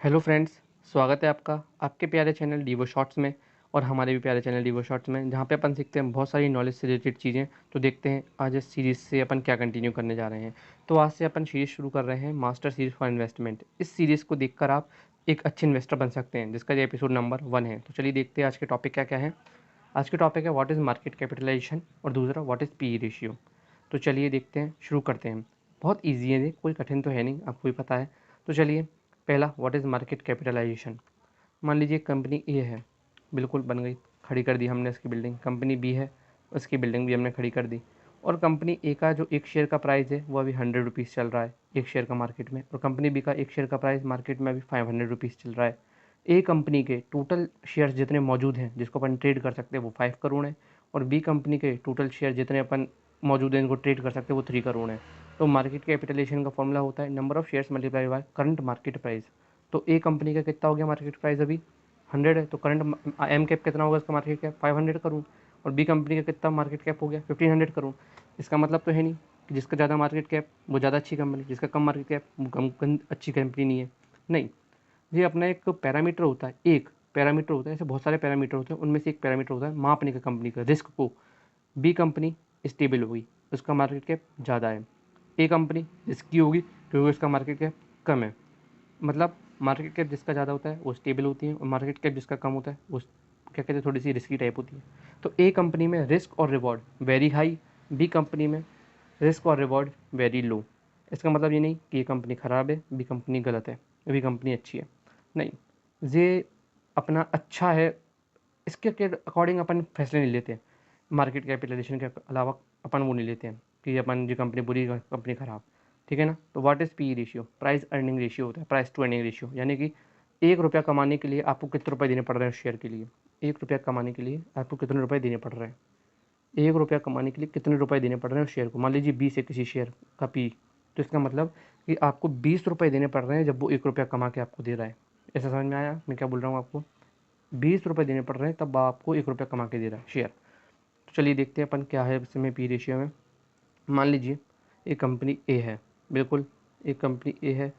Hello friends, स्वागत है आपका आपके प्यारे चैनल डीवो शॉर्ट्स में और हमारे भी प्यारे चैनल डीवो शॉर्ट्स में, जहाँ पे अपन सीखते हैं बहुत सारी नॉलेज से रिलेटेड चीज़ें। तो देखते हैं आज इस सीरीज़ से अपन क्या कंटिन्यू करने जा रहे हैं। तो आज से अपन सीरीज़ शुरू कर रहे हैं मास्टर सीरीज़ फॉर इन्वेस्टमेंट। इस सीरीज़ को देखकर आप एक अच्छे इन्वेस्टर बन सकते हैं, जिसका ये एपिसोड नंबर 1 है। तो चलिए देखते हैं आज के टॉपिक क्या क्या है। आज के टॉपिक है व्हाट इज़ मार्केट कैपिटलाइजेशन और दूसरा व्हाट इज़ पी रेशियो। तो चलिए देखते हैं, शुरू करते हैं। बहुत ईजी है ये, कोई कठिन तो है नहीं, आपको भी पता है। तो चलिए, पहला व्हाट इज़ मार्केट कैपिटलाइजेशन। मान लीजिए कंपनी ए है, बिल्कुल बन गई, खड़ी कर दी हमने इसकी बिल्डिंग। कंपनी बी है, उसकी बिल्डिंग भी हमने खड़ी कर दी। और कंपनी ए का जो एक शेयर का प्राइस है वो अभी 100 रुपीज़ चल रहा है एक शेयर का मार्केट में, और कंपनी बी का एक शेयर का प्राइस मार्केट में अभी 500 रुपीज़ चल रहा है। ए कंपनी के टोटल शेयर्स जितने मौजूद हैं जिसको अपन ट्रेड कर सकते हैं वो 5 करोड़ है, और बी कंपनी के टोटल शेयर जितने अपन मौजूद हैं इनको ट्रेड कर सकते हैं वो 3 करोड़ है। तो मार्केट कैपिटलाइजेशन का फॉर्मूला होता है number of shares multiply by current market price. तो ए कंपनी का कितना हो गया मार्केट प्राइस अभी 100 है, तो करंट एम कैप कितना होगा इसका मार्केट कैप 500 करोड़, और बी कंपनी का कितना मार्केट कैप हो गया 1500 करोड़। इसका मतलब तो है नहीं कि जिसका ज़्यादा मार्केट कैप वो ज़्यादा अच्छी कंपनी, जिसका कम मार्केट कैप वो कम अच्छी कंपनी नहीं है। नहीं, ये अपना एक पैरामीटर होता है, एक पैरामीटर होता है, ऐसे बहुत सारे पैरामीटर होते हैं, उनमें से एक पैरामीटर होता है मापने का कंपनी का रिस्क को। बी कंपनी स्टेबल होगी, उसका मार्केट कैप ज़्यादा है। ए कंपनी रिस्की होगी क्योंकि उसका मार्केट कैप कम है। मतलब मार्केट कैप जिसका ज़्यादा होता है वो स्टेबल होती है, और मार्केट कैप जिसका कम होता है वो क्या कहते हैं, थोड़ी सी रिस्की टाइप होती है। तो ए कंपनी में रिस्क और reward very high, B company में रिस्क और रिवॉर्ड वेरी लो। इसका मतलब ये नहीं कि ये कंपनी ख़राब है, बी कंपनी गलत है, बी कंपनी अच्छी है। नहीं, ये अपना अच्छा है, इसके अकॉर्डिंग अपन फैसले नहीं लेते हैं। मार्केट कैपिटलाइजेशन के अलावा अपन वो नहीं लेते हैं कि अपन जो कंपनी बुरी कंपनी ख़राब, ठीक है ना। तो what is P ratio, price earning ratio होता है, प्राइस टू अर्निंग रेशियो। यानी कि 1 रुपया कमाने के लिए आपको कितने रुपए देने पड़ रहे हैं उस शेयर के लिए। 1 रुपया कमाने के लिए आपको कितने रुपए देने पड़ रहे हैं, 1 रुपया कमाने के लिए कितने रुपए देने पड़ रहे हैं उस शेयर को। मान लीजिए 20 है किसी शेयर का पी, तो इसका मतलब कि आपको 20 रुपये देने पड़ रहे हैं जब वो 1 रुपया कमा के आपको दे रहा है। ऐसा समझ में आया मैं क्या बोल रहा हूँ आपको। 20 रुपये देने पड़ रहे हैं तब आपको 1 रुपया कमा के दे रहा है शेयर। तो चलिए देखते हैं अपन क्या है इसमें पी रेशियो में। मान लीजिए एक कंपनी ए है, बिल्कुल एक कंपनी ए है,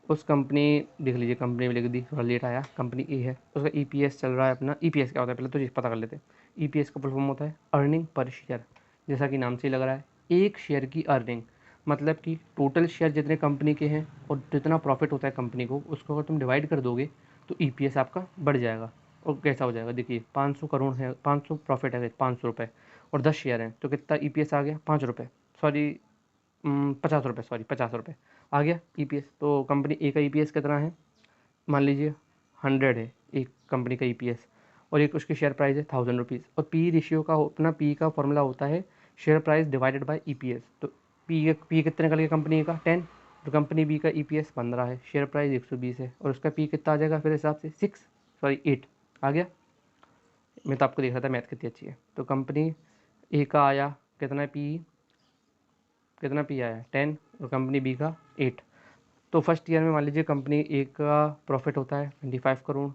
उस कंपनी देख लीजिए, कंपनी में लिख दी, थोड़ा लेट आया। कंपनी ए है, उसका ईपीएस चल रहा है अपना। ईपीएस क्या होता है पहले तो ये पता कर लेते हैं। ईपीएस का फुल फॉर्म होता है अर्निंग पर शेयर, जैसा कि नाम से ही लग रहा है एक शेयर की अर्निंग। मतलब कि टोटल शेयर जितने कंपनी के हैं और जितना प्रॉफिट होता है कंपनी को, उसको अगर तुम डिवाइड कर दोगे तो ईपीएस आपका बढ़ जाएगा। और कैसा हो जाएगा, देखिए 500 करोड़ है, 500 प्रॉफिट है, 500 रुपये, और 10 शेयर हैं तो कितना ईपीएस आ गया 5 रुपये, सॉरी 50 रुपये, सॉरी 50 रुपये आ गया ईपीएस। तो कंपनी ए का ईपीएस कितना है, मान लीजिए 100 है एक कंपनी का ईपीएस, और एक उसकी शेयर प्राइस है 1000 रुपीज़। और पी रेशियो का अपना पी का फॉर्मूला होता है share price divided by EPS. तो पी कितने निकल गया कंपनी का 10, तो कंपनी बी का ईपीएस 15 है, शेयर प्राइस 120 है, और उसका पी कितना आ जाएगा फिर हिसाब से 8 आ गया। मैं तो आपको देख रहा था मैथ कितनी अच्छी है। तो कंपनी ए का आया कितना पी, कितना पी आया 10, और कंपनी बी का 8। तो फर्स्ट ईयर में मान लीजिए कंपनी ए का प्रॉफिट होता है 25 करोड़,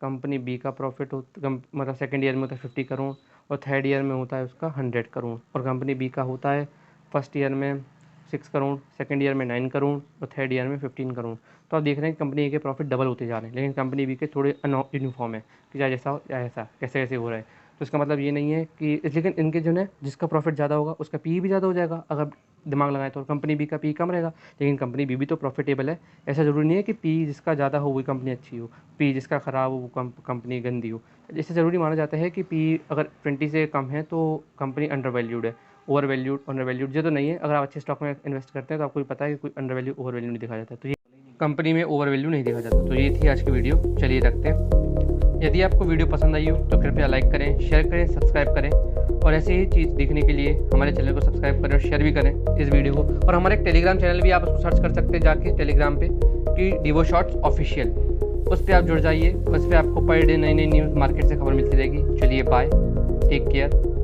कंपनी बी का प्रॉफिट मतलब सेकंड ईयर में होता है 50 करोड़, और थर्ड ईयर में होता है उसका 100 करोड़। और कंपनी बी का होता है फर्स्ट ईयर में 6 करोड़, सेकंड ईयर में 9 करोड़, और थर्ड ईयर में 15 करोड़। तो आप देख रहे हैं कंपनी ए के प्रॉफिट डबल होते जा रहे हैं, लेकिन कंपनी बी के थोड़े यूनिफॉर्म है कि चाहे जैसा हो या ऐसा कैसे कैसे हो रहा है। तो इसका मतलब ये नहीं है कि, लेकिन इनके जो है जिसका प्रॉफिट ज़्यादा होगा उसका पी भी ज़्यादा हो जाएगा अगर दिमाग लगाएं तो। कंपनी बी का पी कम रहेगा, लेकिन कंपनी बी भी तो प्रॉफिटेबल है। ऐसा ज़रूरी नहीं है कि पी जिसका ज़्यादा हो वही कंपनी अच्छी हो, पी जिसका ख़राब हो वो कंपनी गंदी हो। इससे ज़रूरी माना जाता है कि पी अगर 20 से कम है तो कंपनी अंडर वैल्यूड है। ओवर वैल्यूड ये तो नहीं है। अगर आप अच्छे स्टॉक में इन्वेस्ट करते हैं तो आपको भी पता है कि कोई अंडर वैल्यू ओवर वैल्यू नहीं देखा जाता, तो ये कंपनी में ओवर वैल्यू नहीं देखा जाता। तो ये थी आज की वीडियो, चलिए रखते हैं। यदि आपको वीडियो पसंद आई हो तो कृपया लाइक करें, शेयर करें, सब्सक्राइब करें, और ऐसे ही चीज़ देखने के लिए हमारे चैनल को सब्सक्राइब करें और शेयर भी करें इस वीडियो को। और हमारे एक टेलीग्राम चैनल भी आप उसको सर्च कर सकते हैं जाके टेलीग्राम पे कि डीवो शॉर्ट्स ऑफिशियल, उस पर आप जुड़ जाइए। उस पर आपको पर डे नई नई न्यूज़ मार्केट से खबर मिलती रहेगी। चलिए बाय, टेक केयर।